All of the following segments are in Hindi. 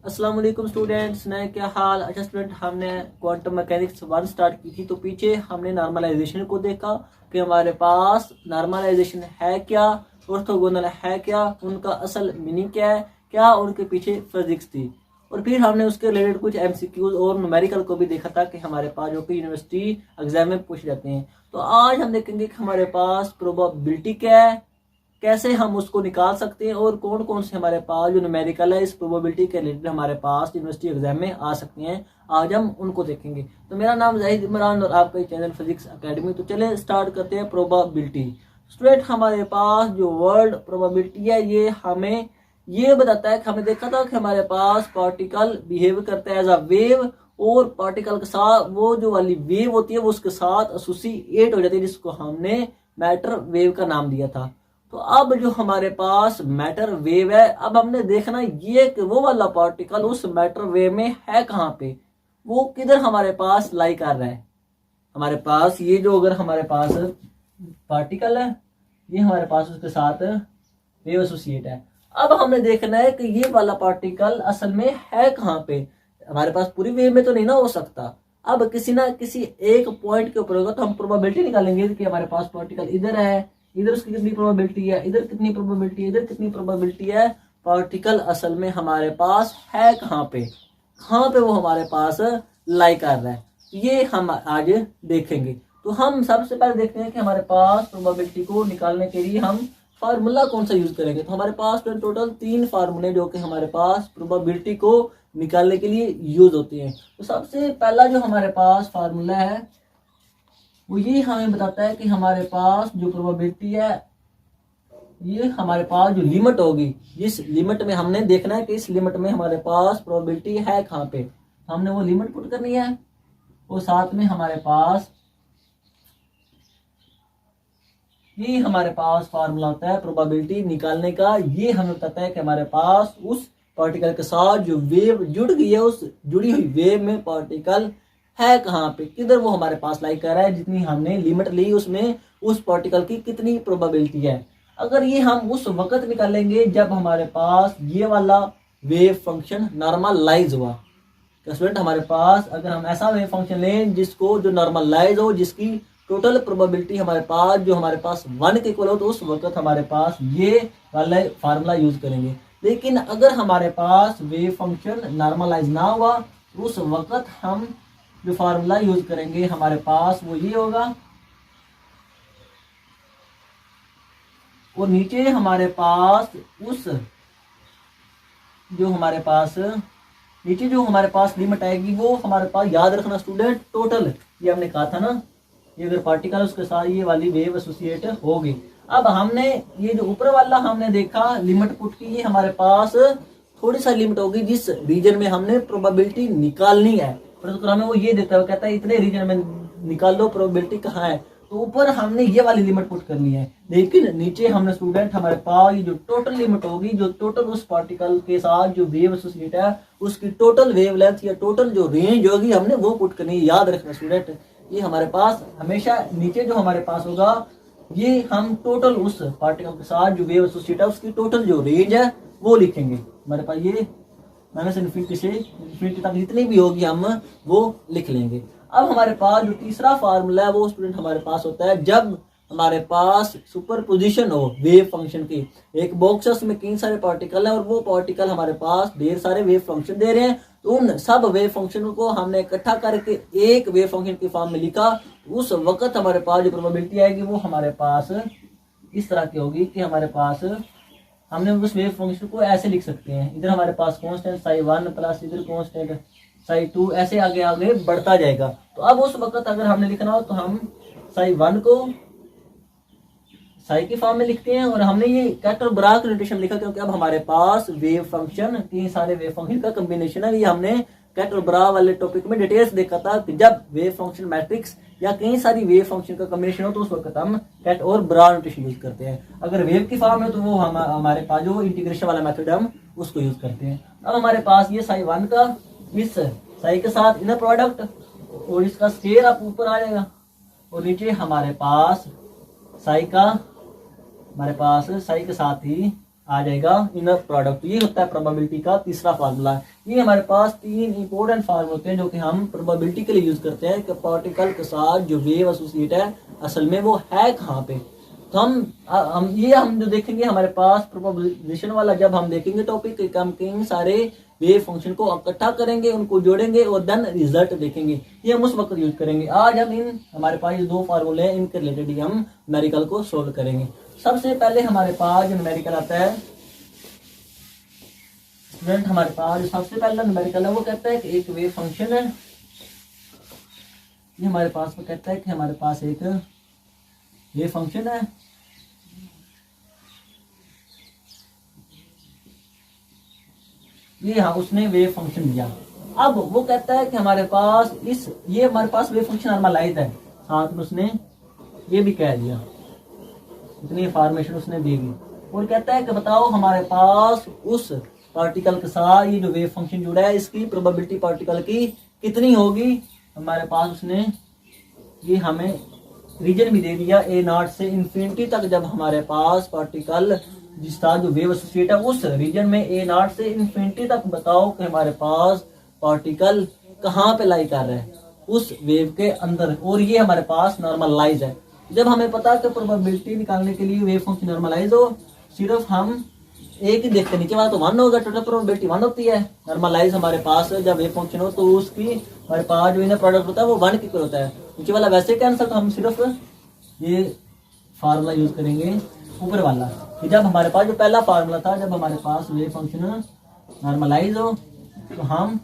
अस्सलाम वालेकुम स्टूडेंट्स, नए क्या हाल। अच्छा स्टूडेंट, हमने क्वांटम मैकेनिक्स 1 स्टार्ट की थी, तो पीछे हमने नॉर्मलाइजेशन को देखा कि हमारे पास नॉर्मलाइजेशन है क्या, ऑर्थोगोनल है क्या, उनका असल मीनिंग क्या है, क्या उनके पीछे फिजिक्स थी। और फिर हमने उसके रिलेटेड कुछ एमसीक्यूज और न्यूमेरिकल को भी देखा था कि हमारे पास जो कि यूनिवर्सिटी एग्जाम में पूछे जाते हैं। तो आज हम देखेंगे कि हमारे पास प्रोबेबिलिटी क्या है, कैसे हम उसको निकाल सकते हैं, और कौन कौन से हमारे पास जो न्यूमेरिकल है इस प्रोबेबिलिटी के रिलेटेड हमारे पास यूनिवर्सिटी एग्जाम में आ सकते हैं। आज हम उनको देखेंगे। तो मेरा नाम जाहिद इमरान और आपका चैनल फिजिक्स एकेडमी। तो चले स्टार्ट करते हैं प्रोबेबिलिटी। स्टूडेंट, हमारे पास जो वर्ड प्रोबेबिलिटी है ये हमें ये बताता है कि हमने देखा था कि हमारे पास पार्टिकल बिहेव करता है एज अ वेव, और पार्टिकल के साथ वो जो वाली वेव होती है वो उसके साथ एसोसिएट हो जाती है, जिसको हमने मैटर वेव का नाम दिया था। तो अब जो हमारे पास मैटर वेव है, अब हमने देखना ये कि वो वाला पार्टिकल उस मैटर वेव में है कहाँ पे, वो किधर हमारे पास लाई कर रहा है। हमारे पास ये जो अगर हमारे पास पार्टिकल है, ये हमारे पास उसके साथ वेव एसोसिएट है। अब हमें देखना है कि ये वाला पार्टिकल असल में है कहाँ पे। हमारे पास पूरी वेव में तो नहीं ना हो सकता। अब किसी ना किसी एक पॉइंट के ऊपर होगा, तो हम प्रोबेबिलिटी निकालेंगे कि हमारे पास पार्टिकल इधर है, इधर उसकी कितनी प्रोबेबिलिटी है, इधर कितनी प्रोबेबिलिटी है, इधर कितनी प्रोबेबिलिटी है। पार्टिकल असल में हमारे पास है कहाँ पे, कहाँ पे वो हमारे पास लाई कर रहा है, ये हम आज देखेंगे। तो हम सबसे पहले देखते हैं कि हमारे पास प्रोबेबिलिटी को निकालने के लिए हम फार्मूला कौन सा यूज करेंगे। तो हमारे पास टोटल 3 फार्मूले जो कि हमारे पास प्रोबेबिलिटी को निकालने के लिए यूज होते हैं। तो सबसे पहला जो हमारे पास फार्मूला है वो ये हमें बताता है कि हमारे पास जो प्रोबेबिलिटी है, ये हमारे पास जो लिमिट होगी, जिस लिमिट में हमने देखना है कि इस लिमिट में हमारे पास प्रोबेबिलिटी है कहाँ पे, हमने वो लिमिट पुट करनी है। और साथ में हमारे पास ये हमारे पास फार्मूला होता है प्रोबेबिलिटी निकालने का। ये हमें बताता है कि हमारे पास उस पार्टिकल के साथ जो वेव जुड़ गई है, उस जुड़ी हुई वेव में पार्टिकल है कहाँ पे, किधर वो हमारे पास लाई कर रहा है, जितनी हमने लिमिट ली उसमें उस पार्टिकल की कितनी प्रोबेबिलिटी है। अगर ये हम उस वक्त निकालेंगे जब हमारे पास ये वाला वेव फंक्शन नॉर्मलाइज हुआ। तो स्टूडेंट, हमारे पास अगर हम ऐसा वेव फंक्शन लें जिसको जो नॉर्मलाइज हो, जिसकी टोटल प्रोबेबिलिटी हमारे पास जो हमारे पास 1 के इक्वल हो, तो उस वक्त हमारे पास ये वाला फार्मूला यूज करेंगे। लेकिन अगर हमारे पास वेव फंक्शन नॉर्मलाइज ना हुआ, उस वक्त हम जो फार्मूला यूज करेंगे हमारे पास वो ये होगा। और नीचे हमारे पास उस जो हमारे पास नीचे जो हमारे पास लिमिट आएगी वो हमारे पास, याद रखना स्टूडेंट, टोटल ये हमने कहा था ना, ये अगर पार्टिकल उसके साथ ये वाली वेव एसोसिएट होगी। अब हमने ये जो ऊपर वाला हमने देखा लिमिट पुट की, ये हमारे पास थोड़ी सा लिमिट होगी जिस रीजन में हमने प्रोबेबिलिटी निकालनी है। पर हमें वो ये देता है, कहता है इतने रीजन में निकाल लो, प्रोबेबिलिटी कहाँ है। तो ऊपर हमने ये वाली लिमिट पुट करनी है, लेकिन नीचे हमने स्टूडेंट हमारे पास ये जो टोटल लिमिट होगी, जो टोटल उस पार्टिकल के साथ जो वेव एसोसिएट है उसकी टोटल वेवलेंथ या टोटल जो रेंज होगी हमने वो पुट करनी है। याद रखना स्टूडेंट, ये हमारे पास हमेशा नीचे जो हमारे पास होगा, ये हम टोटल उस पार्टिकल के साथ जो वेव एसोसिएट है उसकी टोटल जो रेंज है वो लिखेंगे। हमारे पास ये माइनस इन्फिनिटी से इन्फिनिटी तक जितनी भी होगी हम वो लिख लेंगे। अब हमारे पास जो तीसरा फार्मूला है वो स्टूडेंट हमारे पास होता है जब हमारे पास सुपरपोजिशन हो वेव फंक्शन की। एक बॉक्स में कई सारे पार्टिकल है और वो पार्टिकल हमारे पास ढेर सारे वेव फंक्शन दे रहे हैं, तो उन सब वेव फंक्शन को हमने इकट्ठा करके एक वेव फंक्शन की फॉर्म में लिखा। उस वक्त हमारे पास जो प्रोबेबिलिटी आएगी वो हमारे पास इस तरह की होगी कि हमारे पास हमने उस वेव फंक्शन को ऐसे लिख सकते हैं, इधर हमारे पास कांस्टेंट psi1 प्लस इधर कांस्टेंट psi2 ऐसे आगे आगे बढ़ता जाएगा। तो अब उस वक्त अगर हमने लिखना हो तो हम psi1 को साई की फॉर्म में लिखते हैं, और हमने ये कैटर ब्राग नोटेशन लिखा क्योंकि अब हमारे पास वेव फंक्शन, तीन सारे वेव फंक्शन का कॉम्बिनेशन है। ये हमने कैटर ब्रा वाले टॉपिक में डिटेल्स देखा था कि जब वेव फंक्शन मैट्रिक्स या कई सारी वेव फंक्शन का कॉम्बिनेशन हो तो उस वक्त हम कैट और ब्रा नोटेशन यूज करते हैं। अगर वेव की फॉर्म है तो वो हमारे पास जो इंटीग्रेशन वाला मेथड हम उसको यूज करते हैं। अब हमारे पास ये psi1 का इस साई के साथ इनर प्रोडक्ट और इसका स्केयर आप ऊपर आ जाएगा, और नीचे हमारे पास साई का, हमारे पास साई के साथ ही आ जाएगा इनर प्रोडक्ट। ये होता है प्रोबेबिलिटी का तीसरा फार्मूला। ये हमारे पास 3 इंपॉर्टेंट फार्मूले होते हैं जो कि हम प्रोबेबिलिटी के लिए यूज करते हैं कि पार्टिकल के साथ जो वेव एसोसिएट है असल में वो है कहाँ पे। तो हम जो देखेंगे हमारे पास प्रोपोजिशन वाला, जब हम देखेंगे टॉपिक हम कई सारे वेव फंक्शन को इकट्ठा करेंगे, उनको जोड़ेंगे और देन रिजल्ट देखेंगे। ये हम उस वक्त यूज करेंगे। आज हम इन हमारे पास ये 2 फार्मूले हैं, इनके रिलेटेड ही हम न्यूमेरिकल को सोल्व करेंगे। सबसे पहले हमारे पास जो न्यूमेरिकल आता है स्टूडेंट, हमारे पास सबसे पहला न्यूमेरिकल है वो कहता है कि एक वेव फंक्शन है। ये हमारे पास वो कहता है कि हमारे पास एक वेव फंक्शन है ये, हाँ उसने वेव फंक्शन दिया। अब वो कहता है कि हमारे पास ये हमारे पास वेव फंक्शन नॉर्मलाइज है, साथ में उसने ये भी कह दिया, इतनी इंफॉर्मेशन उसने दी दी। और कहता है कि बताओ हमारे पास उस पार्टिकल के साथ ये जो वेव फंक्शन जुड़ा है इसकी प्रोबेबिलिटी पार्टिकल की कितनी होगी। हमारे पास उसने ये हमें रीजन भी दे दिया A0 से इन्फिनिटी तक। जब हमारे पास पार्टिकल जिसका जो वेव एसोसिएट है उस रीजन में A0 से इन्फिनिटी तक, बताओ कि हमारे पास पार्टिकल कहाँ पे लाई कर रहा है, उस वेव के अंदर। और ये हमारे पास नॉर्मलाइज है। जब हमें पता है कि प्रोबेबिलिटी निकालने के लिए वेव फंक्शन नॉर्मलाइज हो, सिर्फ हम एक ही देखते, नीचे वाला तो 1 होगा, टोटल प्रोबेबिलिटी 1 होती है। नॉर्मलाइज हमारे पास जब वेव फंक्शन हो तो उसकी हमारे पास जो इनर प्रोडक्ट होता है वो 1 के इक्वल होता है। नीचे वाला वैसे कैंसिल, तो हम सिर्फ ये फार्मूला यूज करेंगे ऊपर वाला कि जब हमारे पास जो पहला फार्मूला था, जब हमारे पास वेव फंक्शन नॉर्मलाइज हो तो हम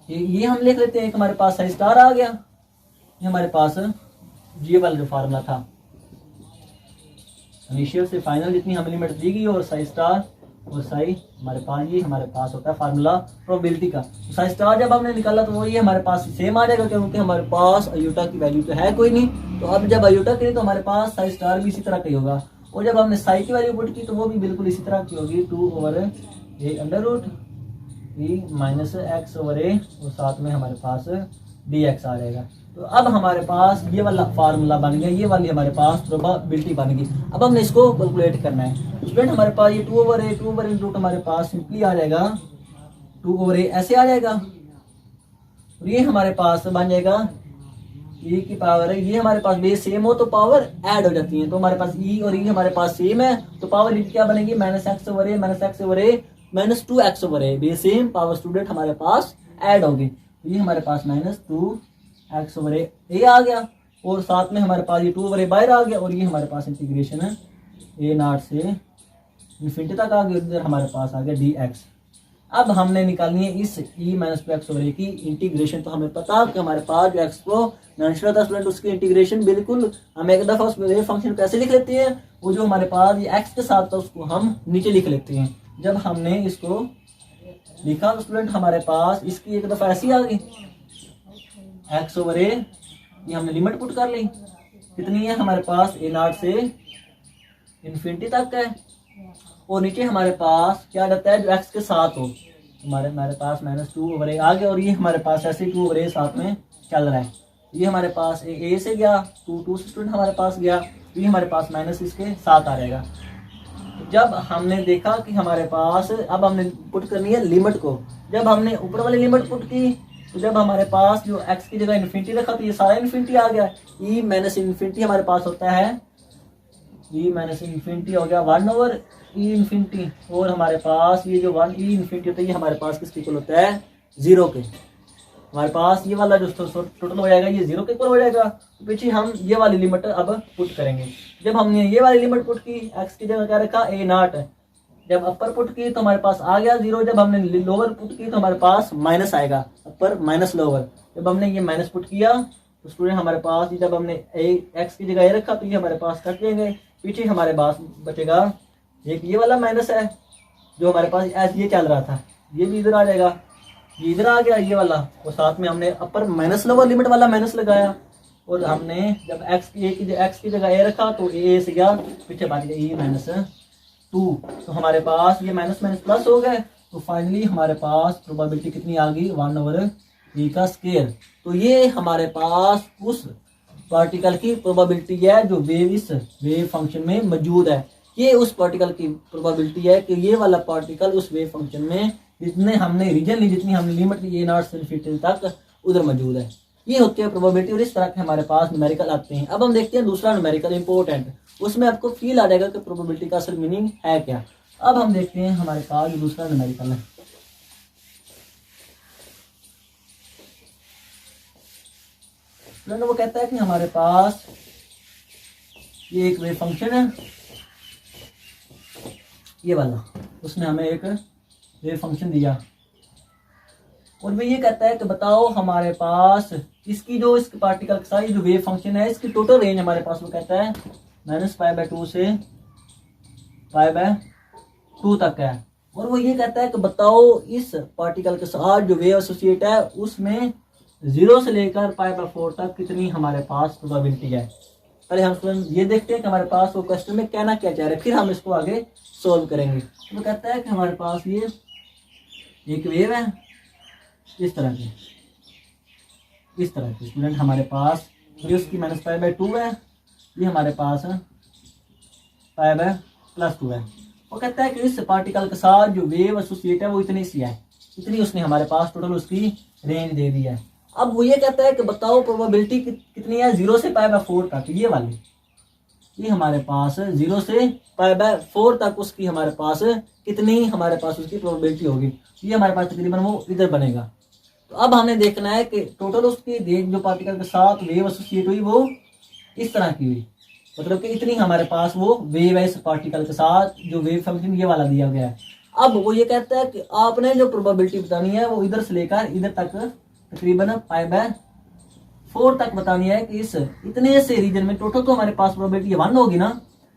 ये हम लिख लेते हैं कि हमारे पास साई स्टार आ गया। ये हमारे पास ये वाला जो फार्मूला था, इनिशियल से फाइनल जितनी हमें लिमिट दी गई और साई स्टार और साई हमारे पास, ये हमारे पास होता है फार्मूला प्रोबेबिलिटी का। तो साई स्टार जब हमने निकाला तो वो ये हमारे पास सेम आ जाएगा, क्योंकि हमारे पास आयोटा की वैल्यू तो है कोई नहीं। तो अब जब आयोटा करें तो हमारे पास साई स्टार भी इसी तरह का ही होगा। और जब हमने साई की वैल्यू पुट की तो वो भी बिल्कुल इसी तरह की होगी, 2/a under root e minus x over a, और साथ में हमारे पास dx आ जाएगा। तो अब हमारे पास ये वाला फार्मूला बन गया, ये वाली हमारे पास प्रोबेबिलिटी बन गई। अब हमने इसको कैलकुलेट करना है। स्टूडेंट हमारे पास ये 2/a रूट हमारे पास सिंपली आ जाएगा 2/a, ऐसे आ जाएगा। और ये हमारे पास बन जाएगा e की पावर है, ये हमारे पास बेस सेम हो तो पावर ऐड हो जाती है। तो हमारे पास e और e हमारे पास सेम है तो पावर क्या बनेगी, -x/a minus 2x/a। Base same power student हमारे पास ऐड होगी। ये हमारे पास -2x/a आ गया और साथ में हमारे पास ये 2/a बाहर आ गया। और ये हमारे पास इंटीग्रेशन है A0 से इन्फिनिटी तक आ गया, इधर हमारे पास आ गया dx। अब हमने निकालनी है इस e माइनस 2x/a की इंटीग्रेशन। तो हमें पता कि हमारे पास जो एक्सपोनेंशियल था स्टूडेंट उसकी इंटीग्रेशन बिल्कुल हम एक दफा उस वेव फंक्शन कैसे लिख लेते हैं, वो जो हमारे पास ये x के साथ था उसको हम नीचे लिख लेते हैं। जब हमने इसको लिखा तो स्टूडेंट हमारे पास इसकी एक दफा ऐसी आ गई x/a, ये हमने लिमिट पुट कर ली, कितनी है हमारे पास A0 से इन्फिनिटी तक है। और नीचे हमारे पास क्या रहता है जो x के साथ हो, हमारे पास -2/a आ गया। और ये हमारे पास ऐसे 2/a साथ में चल रहा है। ये हमारे पास a से गया 2 से स्टूडेंट हमारे पास गया, ये हमारे पास माइनस इसके साथ आ जाएगा। जब हमने देखा कि हमारे पास अब हमने पुट करनी है लिमिट को, जब हमने ऊपर वाली लिमिट पुट की तो जब हमारे पास जो x की जगह इन्फिनिटी रखा तो ये सारा इन्फिनिटी आ गया। e माइनस इन्फिनिटी हमारे पास होता है, e माइनस इन्फिनिटी हो गया 1/e इन्फिनिटी। और हमारे पास ये जो 1e इन्फिनिटी होता है ये हमारे पास किसके इक्वल होता है, 0 के। हमारे पास ये वाला जो टोटल हो जाएगा ये 0 के इक्वल हो जाएगा। तो पीछे हम ये वाली लिमिट अब पुट करेंगे। जब हमने ये वाली लिमिट पुट की, x की जगह क्या रखा A0, जब अपर पुट की तो हमारे पास आ गया 0। जब हमने लोअर पुट की तो हमारे पास माइनस आएगा, अपर माइनस लोअर। जब हमने ये माइनस पुट किया तो स्टूडेंट हमारे पास जब हमने x की जगह ये रखा तो ये हमारे पास कट जाएंगे। पीछे हमारे पास बचेगा एक ये वाला माइनस है जो हमारे पास ऐसे ये चल रहा था, ये भी इधर आ जाएगा, ये इधर आ गया ये वाला। और साथ में हमने अपर माइनस लोअर लिमिट वाला माइनस लगाया। और हमने जब x की जगह a रखा तो a से गया, पीछे बच गया e माइनस 2। तो हमारे पास ये माइनस माइनस प्लस हो गए। तो फाइनली हमारे पास प्रोबेबिलिटी कितनी आ गई, 1/e का स्क्वायर। तो ये हमारे पास उस पार्टिकल की प्रोबेबिलिटी है जो वेव इस वेव फंक्शन में मौजूद है। ये उस पार्टिकल की प्रोबेबिलिटी है कि ये वाला पार्टिकल उस वेव फंक्शन में जितने हमने रीजन ली, जितनी हमने लिमिट ली ए नॉट से इन्फिनिटी तक उधर मौजूद है। ये होती है प्रोबेबिलिटी और इस तरह के हमारे पास न्यूमेरिकल आते हैं। अब हम देखते हैं दूसरा न्यूमेरिकल इंपॉर्टेंट, उसमें आपको फील आ जाएगा कि प्रोबेबिलिटी का असल मीनिंग है क्या। अब हम देखते हैं हमारे पास दूसरा न्यूमेरिकल है। वो कहता है कि हमारे पास ये एक वेव फंक्शन है, ये वाला, उसने हमें एक वेव फंक्शन दिया और वो ये कहता है कि बताओ हमारे पास इसकी जो इस पार्टिकल के साथ जो वेव फंक्शन है इसकी टोटल रेंज हमारे पास वो कहता है -π/2 से π/2 तक है। और वो ये कहता है कि बताओ इस पार्टिकल के साथ जो वेव एसोसिएट है उसमें 0 से लेकर π/4 तक कितनी हमारे पास प्रोबेबिलिटी है। पहले हम ये देखते हैं कि हमारे पास वो क्वेश्चन में कहना क्या चाह रहे हैं, फिर हम इसको आगे सोल्व करेंगे। तो कहता है कि हमारे पास ये एक वेव है इस तरह की, स्टूडेंट हमारे पास ये उसकी -π/2 है, ये हमारे पास π/+2 है। वो कहता है कि इस पार्टिकल के साथ जो वेव एसोसिएट है वो इतनी सी है, इतनी उसने हमारे पास टोटल उसकी रेंज दे दी है। अब वो ये कहता है कि बताओ प्रोबेबिलिटी कितनी है 0 से π/4 तक, ये वाली, ये हमारे पास 0 से π/4 तक उसकी हमारे पास कितनी हमारे पास उसकी प्रोबेबिलिटी होगी। ये हमारे पास तकरीबन वो इधर बनेगा। तो अब हमने देखना है कि टोटल उसकी रेंज जो पार्टिकल के साथ वेव एसोसिएट हुई वो इस तरह की हुई, मतलब कि इतनी हमारे पास वो वेव है इस पार्टिकल के साथ जो वेव फंक्शन ये वाला दिया गया है। अब वो ये कहता है कि आपने जो प्रोबेबिलिटी बतानी है वो इधर से लेकर इधर तक तकरीबन π/4 तक बतानी है कि इस इतने से रीजन में टोटल तो हमारे पास प्रोबेबिलिटी 1 होगी ना,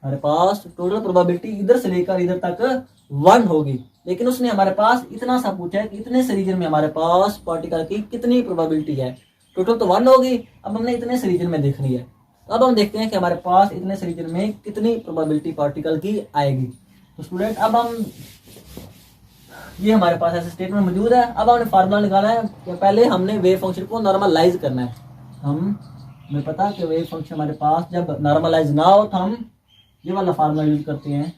हमारे पास टोटल प्रोबेबिलिटी इधर से लेकर इधर तक 1 होगी, लेकिन उसने हमारे पास इतना सा पूछा है कि इतने से रीजन में हमारे पास पार्टिकल की कितनी प्रोबेबिलिटी है। टोटल तो 1 होगी, अब हमने इतने से रीजन में देखनी है। अब हम देखते हैं कि हमारे पास इतने से रीजन में कितनी प्रोबेबिलिटी पार्टिकल की आएगी। तो स्टूडेंट अब हम ये हमारे पास ऐसे स्टेटमेंट मौजूद है। अब हमने फार्मूला निकाला है कि पहले हमने वेव फंक्शन को नॉर्मलाइज करना है। हमें पता है कि वेव फंक्शन हमारे पास जब नॉर्मलाइज ना हो तो हम ये वाला फार्मूला यूज करते हैं,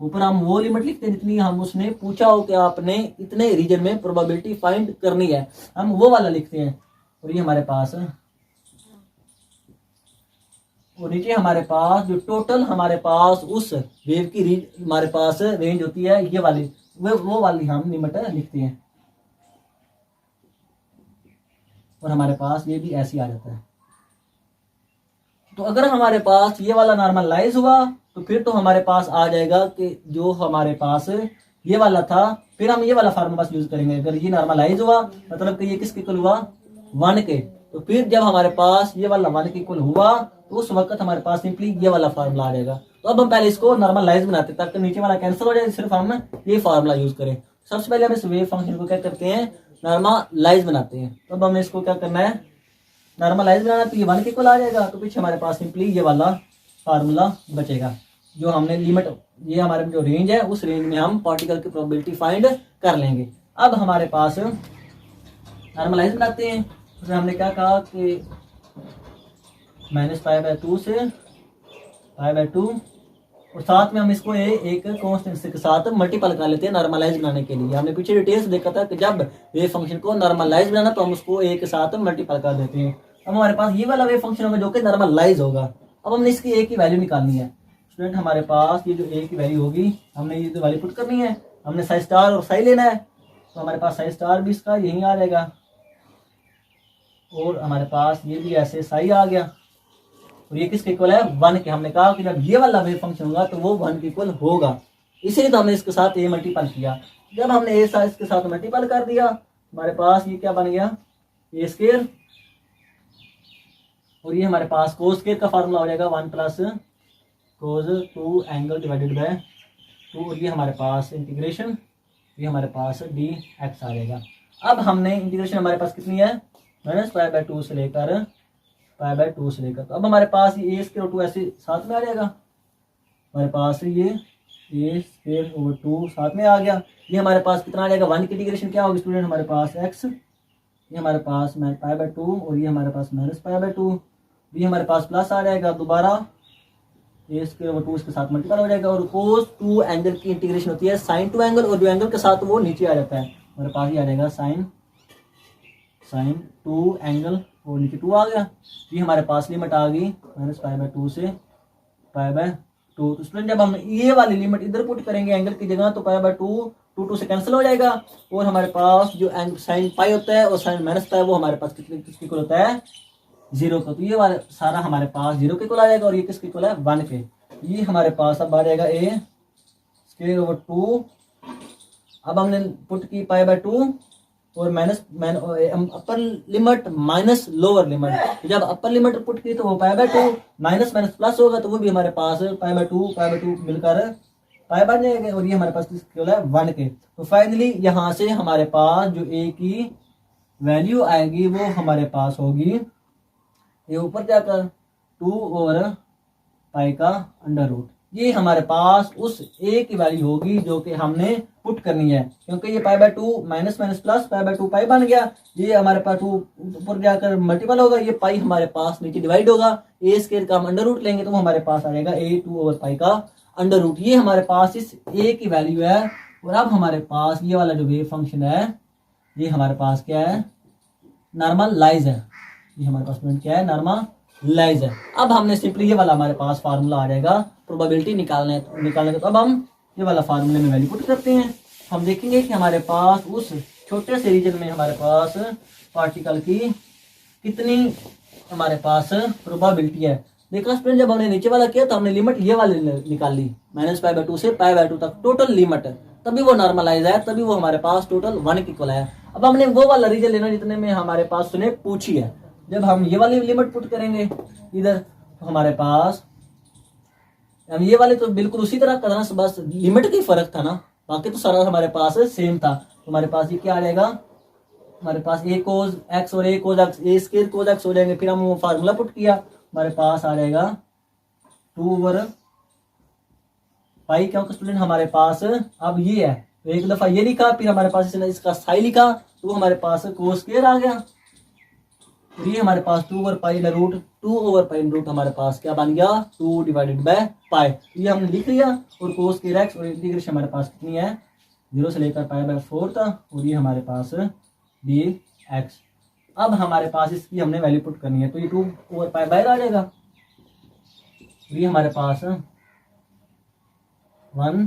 ऊपर हम वो लिमिट लिखते हैं जितनी हम उसने पूछा हो कि आपने इतने रीजन में प्रोबेबिलिटी फाइंड करनी है, हम वो वाला लिखते हैं। और ये हमारे पास और नीचे हमारे पास जो टोटल हमारे पास उस वेव की हमारे पास रेंज होती है ये वाली, वो वाली हम लिमिट लिखते हैं और हमारे पास ये भी ऐसे आ जाता है। तो अगर हमारे पास ये वाला नॉर्मलाइज हुआ तो फिर तो हमारे पास आ जाएगा कि जो हमारे पास ये वाला था, फिर हम ये वाला फार्मूला बस यूज करेंगे। अगर ये नॉर्मलाइज हुआ मतलब कि ये किसके इक्वल हुआ 1 के, तो फिर जब हमारे पास ये वाला 1 के इक्वल हुआ तो उस वक्त हमारे पास सिंपली ये वाला फार्मूला आ जाएगा। तो अब हम पहले इसको नॉर्मलाइज बनाते हैं ताकि नीचे वाला कैंसिल हो जाए, सिर्फ हम ये फार्मूला यूज करें। सबसे पहले हम इस वेव फंक्शन को क्या करते हैं नॉर्मलाइज बनाते हैं। तो अब हमें इसको क्या करना है नॉर्मलाइज बनाना, तो ये 1 के इक्वल आ जाएगा, तो पीछे हमारे पास सिंपली ये वाला फार्मूला बचेगा जो हमने लिमिट ये हमारे जो रेंज है उस रेंज में हम पार्टिकल की प्रोबेबिलिटी फाइंड कर लेंगे। अब हमारे पास नॉर्मलाइज बनाते हैं, उसमें हमने क्या कहा कि -π/2 से π/2 और साथ में हम इसको एक कांस्टेंट के साथ मल्टीपल कर लेते हैं नॉर्मलाइज बनाने के लिए। हमने पीछे डिटेल्स देखा था कि जब वेव फंक्शन को नॉर्मलाइज बनाना तो हम उसको एक के साथ मल्टीपल कर देते हैं। अब हमारे पास ये वाला वेव फंक्शन होगा जो कि नॉर्मलाइज होगा। अब हमने इसकी ए की वैल्यू निकालनी है। स्टूडेंट हमारे पास ये जो ए की वैल्यू होगी हमने ये जो वैल्यू पुट करनी है, हमने साई स्टार और साई लेना है, तो हमारे पास साई स्टार भी इसका यही आ जाएगा और हमारे पास ये भी ऐसे साई आ गया और ये किसके इक्वल है 1 के। हमने कहा कि जब ये वाला वेव फंक्शन होगा तो वो 1 के इक्वल होगा, इसीलिए तो हमने इसके साथ ए मल्टीपल किया। जब हमने ए साथ इसके साथ मल्टीपल कर दिया हमारे पास ये क्या बन गया ए स्क्वायर और ये हमारे पास कोस स्क्वायर का फार्मूला हो जाएगा 1 plus cos 2 angle divided by 2 और ये हमारे पास इंटीग्रेशन ये हमारे पास डी एक्स आ जाएगा। अब हमने इंटीग्रेशन हमारे पास कितनी है -π/2 से लेकर π/2 से लेकर, तो अब हमारे पास ये ए स्क्वायर 2 ऐसे साथ में आ जाएगा, हमारे पास ये ए स्क्वायर ओवर 2 साथ में आ गया। ये हमारे पास कितना आ जाएगा 1 की इंटीग्रेशन क्या होगी स्टूडेंट हमारे पास x, ये हमारे पास π/2 और ये हमारे पास -π/2, ये हमारे पास प्लस आ जाएगा दोबारा ए स्क्वायर ओवर 2 इसके साथ मल्टीपल हो जाएगा। और cos 2 एंगल की इंटीग्रेशन होती है sin 2 एंगल, और जो एंगल के साथ वो नीचे आ जाता है, हमारे पास ये आ जाएगा sin 2 एंगल, और नीचे 2 आ गया। ये हमारे पास लिमिट आ गई -π/2 से π/2। तो स्टूडेंट जब हम ये वाली लिमिट इधर पुट करेंगे एंगल की जगह, तो π/2 2 से कैंसिल हो जाएगा, और हमारे पास जो साइन पाई होता है और साइन माइनस पाई वो हमारे पास किसके इक्वल होता है, 0 का। तो ये वाला सारा हमारे पास 0 के इक्वल आ जाएगा, और ये किसके इक्वल है, 1 के। ये हमारे पास अब आ जाएगा a स्क्वायर ओवर 2। अब हमने पुट की π/2 और upper limit minus lower limit. जब अपर लिमिट पुट की तो वो π/2 माइनस माइनस प्लस होगा, तो वो भी हमारे पास π/2 मिलकर पाई बन जाएगा, और ये हमारे पास केवल है 1 के। तो फाइनली यहाँ से हमारे पास जो a की वैल्यू आएगी वो हमारे पास होगी, ये ऊपर जाकर 2 ओवर पाई का अंडर रूट। ये हमारे पास उस a की वैल्यू होगी जो कि हमने पुट करनी है, क्योंकि ये π/2 माइनस माइनस प्लस π/2 पाई बन गया। ये हमारे पास 2 ऊपर जाकर मल्टीपल होगा, ये पाई हमारे पास नीचे डिवाइड होगा, a स्क्वायर का हम अंडर रूट लेंगे तो हमारे पास आ जाएगा a 2 ओवर पाई का अंडर रूट। ये हमारे पास इस a की वैल्यू है। और अब हमारे पास ये वाला जो वेव फंक्शन है ये हमारे पास क्या है, नॉर्मलाइज है। ये हमारे पास क्या है, नॉर्मलाइज है। अब हमने सिंपली ये वाला हमारे पास फार्मूला आ जाएगा प्रोबेबिलिटी निकालने का। तो अब हम ये वाला फार्मूले में वैल्यू पुट करते हैं। हम देखेंगे कि हमारे पास उस छोटे से रीजन में हमारे पास पार्टिकल की कितनी हमारे पास प्रोबेबिलिटी है। देखा स्टूडेंट, जब हमने नीचे वाला किया तो हमने लिमिट ये वाली निकाल ली -π/2 से π/2 तक टोटल लिमिट, तभी वो नॉर्मलाइज है, तभी वो हमारे पास टोटल 1 के इक्वल है। अब हमने वो वाला रीजन लेना जितने में हमारे पास उसने पूछी है। जब हम ये वाली लिमिट पुट करेंगे इधर तो हमारे पास हम ये वाले तो बिल्कुल उसी तरह करना, बस लिमिट का ही फर्क था ना, बाकी तो सारा हमारे पास सेम था। तो हमारे पास ये क्या आ जाएगा, हमारे पास a cos x और a cos x a square cos x हो जाएंगे। फिर हम वो फार्मूला पुट किया, हमारे पास आ जाएगा 2 ओवर पाई, क्योंकि स्टूडेंट हमारे पास अब ये है तो एक दफा ये लिखा, फिर हमारे पास इसका साई लिखा, तो हमारे पास cos स्क्वायर आ गया। और ये हमारे पास 2 ओवर पाई में रूट 2 ओवर पाई में रूट हमारे पास क्या बन गया, 2 डिवाइडेड बाय पाई। ये हमने लिख लिया। और cos स्क्वायर x और इंटीग्रेशन हमारे पास कितनी है, 0 से लेकर π/4 था, और ये हमारे पास dx। अब हमारे पास इसकी हमने वैल्यू पुट करनी है, तो ये 2 ओवर पाई बाहर आ जाएगा। ये हमारे पास 1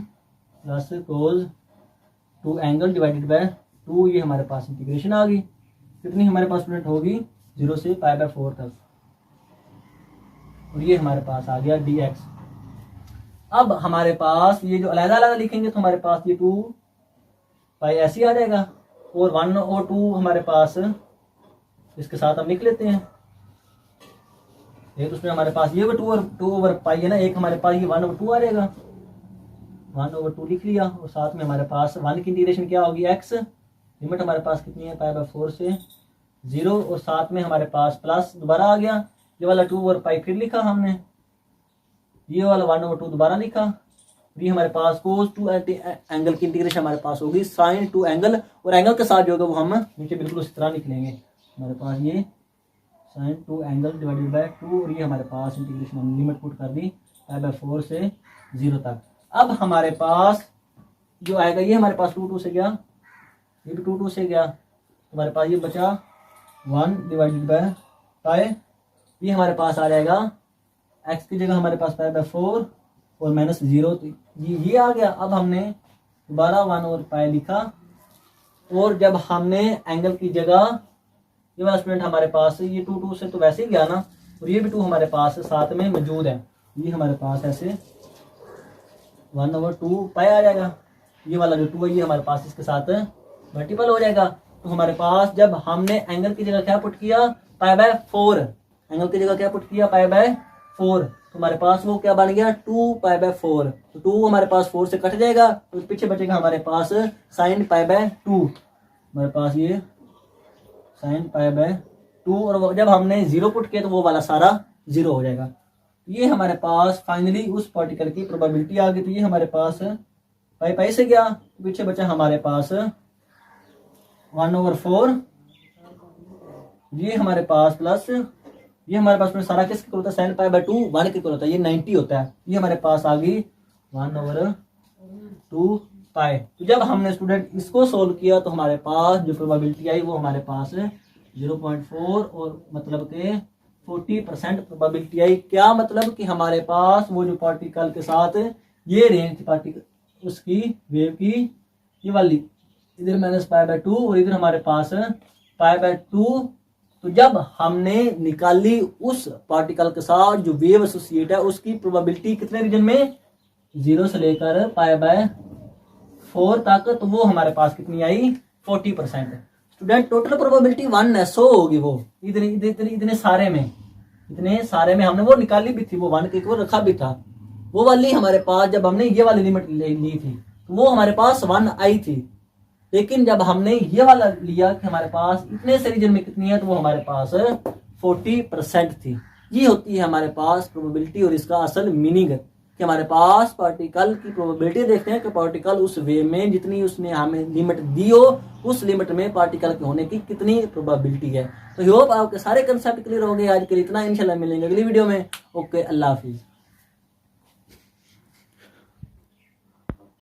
plus cos 2 angle divided by 2, ये हमारे पास इंटीग्रेशन आ गई। कितनी हमारे पास स्टूडेंट होगी, 0 से π/4 तक, और ये हमारे पास आ गया dx। अब हमारे पास ये जो अलग-अलग लिखेंगे तो हमारे पास ये 2 पाई ऐसे आ जाएगा, और 1 और 2 हमारे पास इसके साथ हम लिख लेते हैं। एक उसमें हमारे पास ये 2 ओवर पाई है ना, एक हमारे पास ये 1 ओवर 2 आ जाएगा, 1 ओवर 2 लिख लिया। और साथ में हमारे पास 1 की इंटीग्रेशन क्या होगी, x, लिमिट हमारे पास कितनी है, π/4 से 0, और साथ में हमारे पास प्लस दोबारा आ गया। ये वाला 2 ओवर पाई फिर लिखा हमने, ये वाला 1 ओवर 2 दोबारा लिखा। ये हमारे पास cos 2 एंगल की इंटीग्रेशन हमारे पास होगी sin 2 एंगल, और एंगल के साथ जो होगा वो हम नीचे बिल्कुल उसी तरह लिख लेंगे। हमारे पास ये sin 2 एंगल डिवाइडेड बाय 2, और ये हमारे पास इंटीग्रेशन हम लिमिट पुट कर दी π/4 से 0 तक। अब हमारे पास जो आएगा ये हमारे पास 2 से गया, ये भी 2 से गया, तो हमारे पास ये बचा 1 डिवाइडेड बाय पाई। ये हमारे पास आ जाएगा x की जगह हमारे पास π/4 और -0, तो ये आ गया। अब हमने दोबारा 1 ओवर पाई लिखा, और जब हमने एंगल की जगह ये वाला स्टूडेंट हमारे पास ये 2 से तो वैसे ही गया ना, और ये भी 2 हमारे पास साथ में मौजूद है, ये हमारे पास ऐसे 1 ओवर 2 पाई आ जाएगा। ये वाला जो 2 है ये हमारे पास इसके साथ मल्टीपल हो जाएगा। तो हमारे पास जब हमने एंगल की जगह क्या पुट किया, π/4, एंगल की जगह क्या पुट किया, π/4, तो हमारे पास वो क्या बन गया, 2 π/4। तो 2 हमारे पास 4 से कट जाएगा, तो पीछे बचेगा हमारे पास sin π/2, हमारे पास ये sin π/2, और जब हमने 0 पुट किया तो वो वाला सारा 0 हो जाएगा। ये हमारे पास फाइनली उस पार्टिकल की प्रोबेबिलिटी आ गई। तो ये हमारे पास पाई से गया, तो पीछे बचा हमारे पास 1 ओवर 4, ये हमारे पास प्लस ये हमारे पास सारा किसके इक्वल होता है, sin पाई बाय 2 1 के इक्वल होता है, ये 90 होता है, ये हमारे पास आ गई 1/2 पाई। तो जब हमने स्टूडेंट इसको सोल्व किया तो हमारे पास जो प्रोबेबिलिटी आई वो हमारे पास 0.4 और मतलब के 40% प्रोबेबिलिटी आई। क्या मतलब कि हमारे पास वो जो पार्टिकल के साथ ये रेंज थी पार्टिकल उसकी वेव की, ये वाली इधर माइनस पाई बाय 2 और इधर हमारे पास पाई बाय 2। तो जब हमने निकाली उस पार्टिकल के साथ जो वेव एसोसिएट है उसकी प्रोबेबिलिटी कितने रीजन में, 0 से लेकर पाई बाय 4 तक, तो वो हमारे पास कितनी आई 40%। स्टूडेंट टोटल प्रोबेबिलिटी 1 है, 100 होगी वो इतने सारे में हमने वो निकाली भी थी, वो 1 के इक्वल रखा भी था। वो वाली हमारे पास जब हमने ये वाली लिमिट ली थी तो वो हमारे पास 1 आई थी, लेकिन जब हमने ये वाला लिया कि हमारे पास इतने से रीजन में कितनी है तो वो हमारे पास 40% थी। ये होती है हमारे पास प्रोबेबिलिटी और इसका असल मीनिंग कि हमारे पास पार्टिकल की प्रोबेबिलिटी देखते हैं कि पार्टिकल उस वे में जितनी उसने हमें लिमिट दी हो उस लिमिट में पार्टिकल के होने की कितनी प्रोबेबिलिटी है। तो होप आपके सारे कंसेप्ट क्लियर हो गए। आज के लिए इतना, इंशाल्लाह मिलेंगे अगली वीडियो में। ओके, अल्लाह हाफिज।